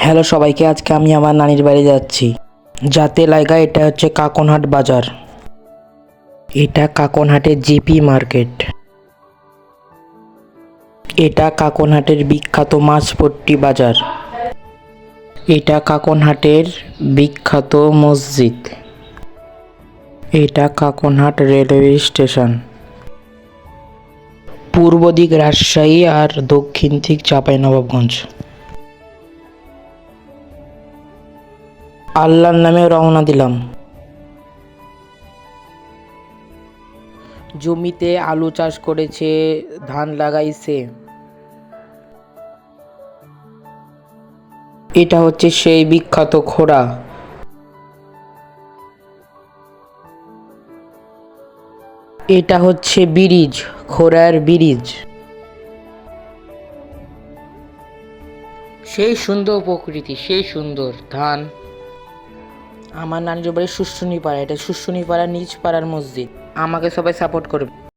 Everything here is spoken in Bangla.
হ্যালো সবাইকে, আজকে আমি আমার নানির বাড়ি যাচ্ছি। যাতে লাগা এটা হচ্ছে কাকনহাট বাজার। এটা কাকনহাটের জিপি মার্কেট। এটা কাকনহাটের বিখ্যাত মাছপট্টি বাজার। এটা কাকনহাটের বিখ্যাত মসজিদ। এটা কাকনহাট রেলওয়ে স্টেশন। পূর্ব দিক রাজশাহী আর দক্ষিণ দিক চাঁপাইনবাবগঞ্জ। আল্লাহর নামে রওনা দিলাম। জমিতে আলু চাষ করেছে, ধান লাগাইছে। এটা হচ্ছে সেই বিখ্যাত খোড়া। এটা হচ্ছে ব্রিজ, খোড়ার ব্রিজ। সেই সুন্দর প্রকৃতি, সেই সুন্দর ধান। আমার নানির বাড়ি শুশুনিপাড়া। এটা শুশুনিপাড়া নিজ পাড়ার মসজিদ। আমাকে সবাই সাপোর্ট করবে।